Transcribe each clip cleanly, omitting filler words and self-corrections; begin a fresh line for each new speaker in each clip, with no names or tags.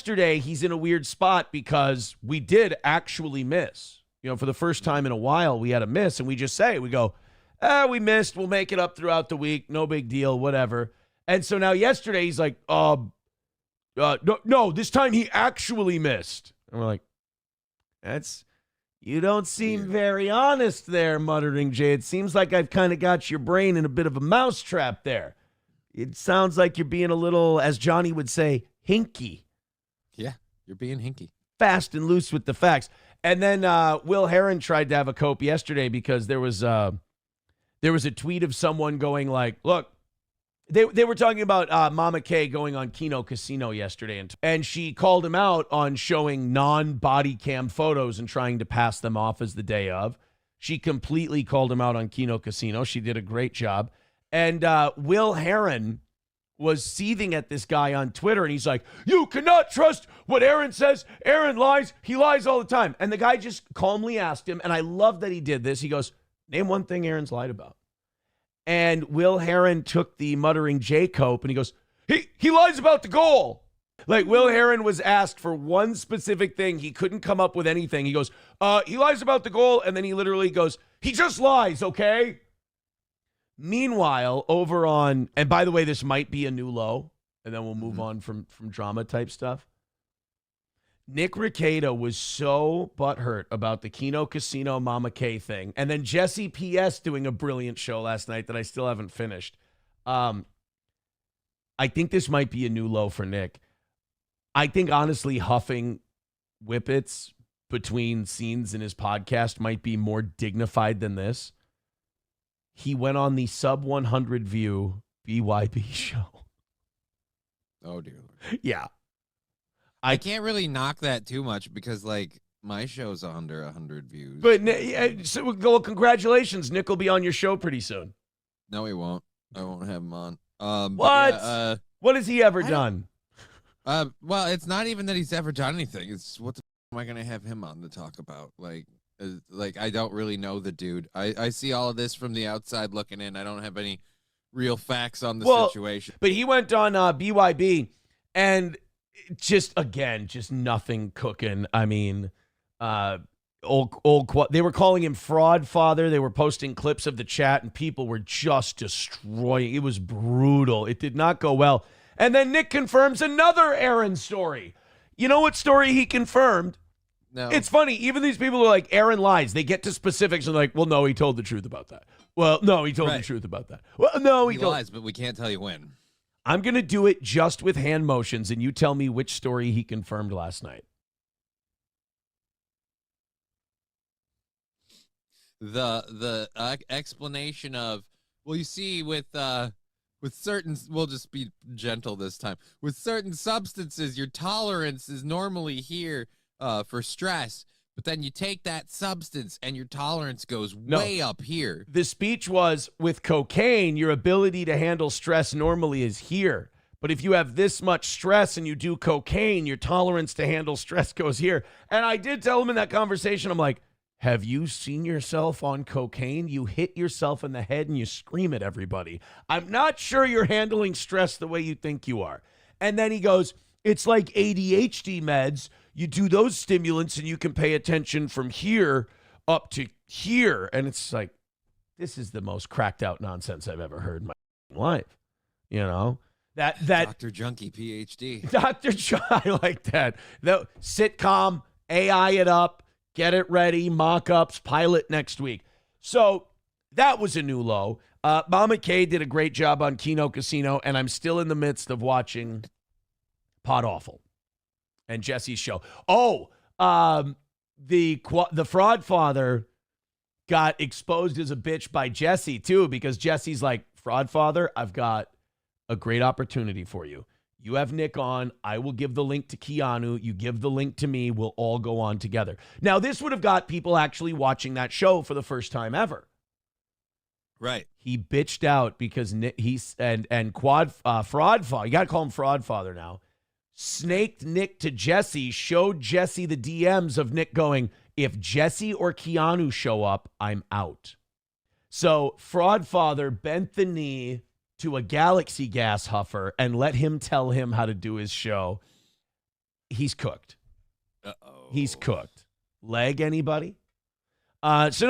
yesterday, he's in a weird spot because we did actually miss. For the first time in a while, we had a miss, and we just say, we go, we missed. We'll make it up throughout the week. No big deal, whatever. And so now yesterday, he's like, no, this time he actually missed. And we're like, you don't seem very honest there, Muttering Jay. It seems like I've kind of got your brain in a bit of a mousetrap there. It sounds like you're being a little, as Johnny would say, hinky.
Yeah, you're being hinky.
Fast and loose with the facts. And then Will Herren tried to have a cope yesterday because there was a tweet of someone going like, look, they were talking about Mama K going on Kino Casino yesterday, and she called him out on showing non-body cam photos and trying to pass them off as the day of. She completely called him out on Kino Casino. She did a great job. And Will Herren was seething at this guy on Twitter, and he's like, you cannot trust what Aaron says. Aaron lies. He lies all the time. And the guy just calmly asked him, and I love that he did this. He goes, name one thing Aaron's lied about. And Will Herren took the Muttering J cope, and he goes, he lies about the goal. Like, Will Herren was asked for one specific thing. He couldn't come up with anything. He goes, he lies about the goal, and then he literally goes, he just lies, okay? Meanwhile, over on, and by the way, this might be a new low, and then we'll move on from drama type stuff. Nick Rekieta was so butthurt about the Kino Casino Mama K thing. And then Jesse P.S. doing a brilliant show last night that I still haven't finished. I think this might be a new low for Nick. I think, honestly, huffing whippets between scenes in his podcast might be more dignified than this. He went on the sub 100 view BYB show.
Oh, dear Lord.
Yeah.
I can't really knock that too much because, like, my show's under 100 views.
But, well, congratulations. Nick will be on your show pretty soon.
No, he won't. I won't have him on.
What?
Yeah,
what has he ever done?
Well, it's not even that he's ever done anything. It's what the am I going to have him on to talk about? Like, I don't really know the dude. I see all of this from the outside looking in. I don't have any real facts on the situation.
But he went on BYB, and just nothing cooking. I mean, they were calling him Fraud Father. They were posting clips of the chat, and people were just destroying. It was brutal. It did not go well. And then Nick confirms another Aaron story. You know what story he confirmed?
No.
It's funny. Even these people are like, Aaron lies. They get to specifics and like, well, no, he told the truth about that. Well, no, he told the truth about that. Well, no,
he lies, but we can't tell you when.
I'm going to do it just with hand motions, and you tell me which story he confirmed last night.
The explanation of, well, you see, with certain, we'll just be gentle this time. With certain substances, your tolerance is normally here for stress, but then you take that substance and your tolerance goes way up here.
The speech was, with cocaine, your ability to handle stress normally is here. But if you have this much stress and you do cocaine, your tolerance to handle stress goes here. And I did tell him in that conversation, I'm like, have you seen yourself on cocaine? You hit yourself in the head and you scream at everybody. I'm not sure you're handling stress the way you think you are. And then he goes, it's like ADHD meds. You do those stimulants and you can pay attention from here up to here. And it's like, this is the most cracked out nonsense I've ever heard in my life. You know? That
Dr. Junkie PhD.
Dr. I like that. The sitcom, AI it up. Get it ready, mock-ups, pilot next week. So that was a new low. Mama K did a great job on Kino Casino, and I'm still in the midst of watching Pod Awful and Jesse's show. Oh, the Fraud Father got exposed as a bitch by Jesse, too, because Jesse's like, Fraud Father, I've got a great opportunity for you. You have Nick on. I will give the link to Keanu. You give the link to me. We'll all go on together. Now, this would have got people actually watching that show for the first time ever.
Right.
He bitched out because Nick, Fraud Father, you got to call him Fraud Father now, snaked Nick to Jesse, showed Jesse the DMs of Nick going, if Jesse or Keanu show up, I'm out. So Fraud Father bent the knee to a Galaxy gas huffer and let him tell him how to do his show. He's cooked.
Uh-oh.
He's cooked. Leg anybody? As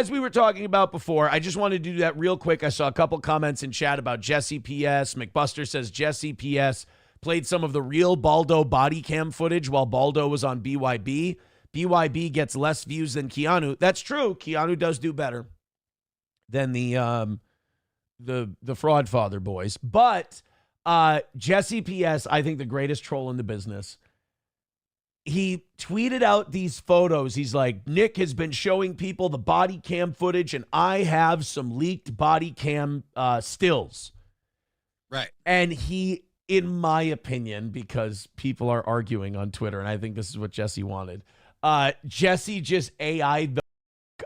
we were talking about before, I just wanted to do that real quick. I saw a couple comments in chat about Jesse PS. McBuster says Jesse PS played some of the real Baldo body cam footage while Baldo was on BYB. BYB gets less views than Keanu. That's true. Keanu does do better than the Fraud Father boys. But Jesse PS, I think the greatest troll in the business. He tweeted out these photos. He's like, Nick has been showing people the body cam footage, and I have some leaked body cam stills.
Right.
And he, in my opinion, because people are arguing on Twitter, and I think this is what Jesse wanted, Jesse just AI'd the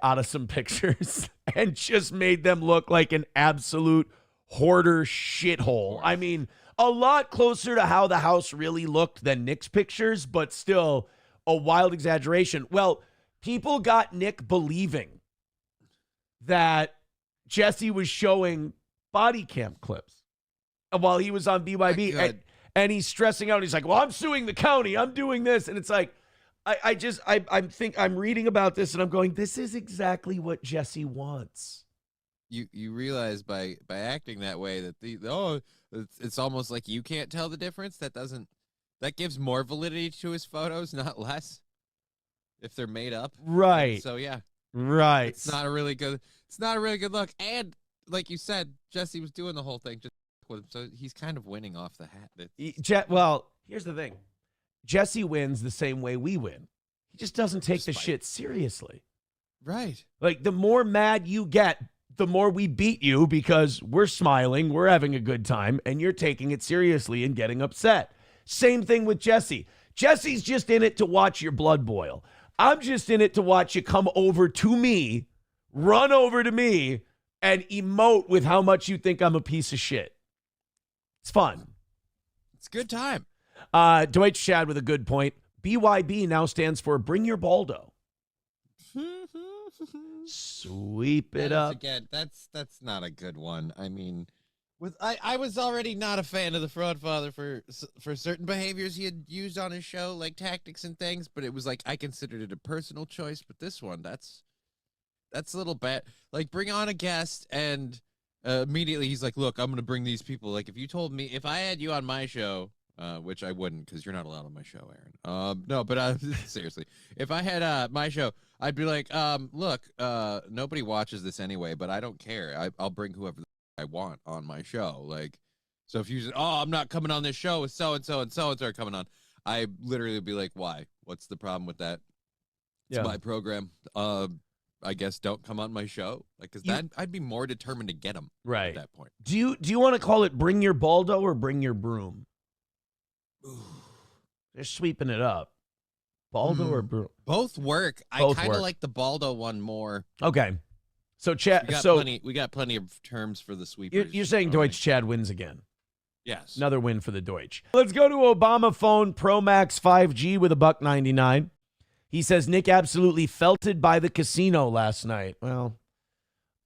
out of some pictures and just made them look like an absolute hoarder shithole. I mean, a lot closer to how the house really looked than Nick's pictures, but still a wild exaggeration. Well, people got Nick believing that Jesse was showing body cam clips while he was on BYB. And he's stressing out. He's like, well, I'm suing the county. I'm doing this. And it's like, I'm reading about this and I'm going, this is exactly what Jesse wants.
You realize by acting that way that it's almost like you can't tell the difference. That gives more validity to his photos, not less, if they're made up.
Right.
So yeah.
Right.
It's not a really good look. And like you said, Jesse was doing the whole thing just with him, so he's kind of winning off the hat.
Well, here's the thing. Jesse wins the same way we win. He just doesn't take the shit seriously.
Right.
Like, the more mad you get, the more we beat you because we're smiling, we're having a good time, and you're taking it seriously and getting upset. Same thing with Jesse. Jesse's just in it to watch your blood boil. I'm just in it to watch you come over to me, run over to me, and emote with how much you think I'm a piece of shit. It's fun.
It's a good time.
Deutsch Chad with a good point. BYB now stands for Bring Your Baldo. Sweep it up.
Again, that's not a good one. I mean, I was already not a fan of the Fraud Father for certain behaviors he had used on his show, like tactics and things, but it was like I considered it a personal choice. But this one, that's a little bad. Like, bring on a guest and immediately he's like, look, I'm going to bring these people. Like, if you told me, if I had you on my show, which I wouldn't because you're not allowed on my show, Aaron. No, but seriously, if I had my show, I'd be like, look, nobody watches this anyway, but I don't care. I'll bring whoever I want on my show. Like, so if you said, oh, I'm not coming on this show with so-and-so and so-and-so are coming on, I literally would be like, why? What's the problem with that? It's my program. I guess don't come on my show. Like, because then I'd be more determined to get them
right
at that point.
Do you want to call it Bring Your Baldo or Bring Your Broom? They're sweeping it up. Baldo or broom?
Both work. I kind of like the Baldo one more.
Okay. So Chad,
we got plenty of terms for the sweepers.
You're saying Deutsch Chad wins again.
Yes.
Another win for the Deutsch. Let's go to Obama Phone Pro Max 5G with $1.99. He says Nick absolutely felted by the casino last night. Well,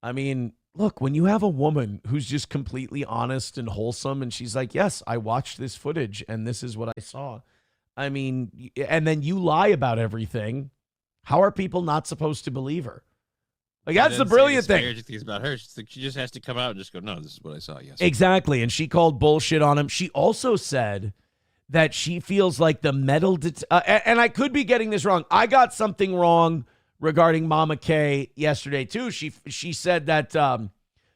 I mean, look, when you have a woman who's just completely honest and wholesome and she's like, yes, I watched this footage and this is what I saw. I mean, and then you lie about everything. How are people not supposed to believe her? Like, that's the brilliant thing.
Things about her. She just has to come out and just go, no, this is what I saw. Yes.
Exactly. And she called bullshit on him. She also said that she feels like the metal, and I could be getting this wrong. I got something wrong regarding Mama K yesterday too. She said that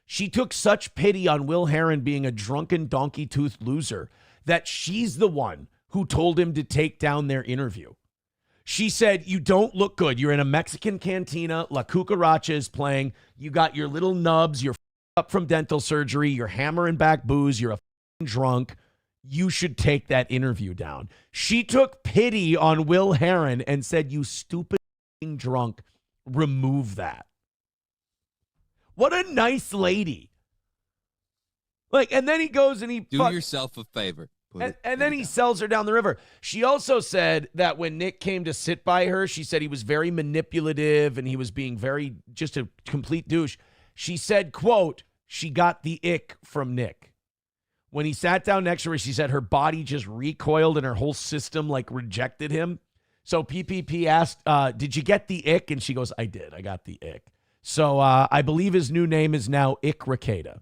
she took such pity on Will Herren being a drunken donkey-toothed loser that she's the one who told him to take down their interview. She said, you don't look good. You're in a Mexican cantina. La Cucaracha is playing. You got your little nubs. You're up from dental surgery. You're hammering back booze. You're a drunk. You should take that interview down. She took pity on Will Herren and said, you stupid drunk, remove that. What a nice lady. Like, and then he goes and he
do yourself a favor.
And then he sells her down the river. She also said that when Nick came to sit by her, she said he was very manipulative and he was being very, just a complete douche. She said, quote, she got the ick from Nick. When he sat down next to her, she said her body just recoiled and her whole system like rejected him. So PPP asked, did you get the ick? And she goes, I did. I got the ick. So I believe his new name is now Rekieta.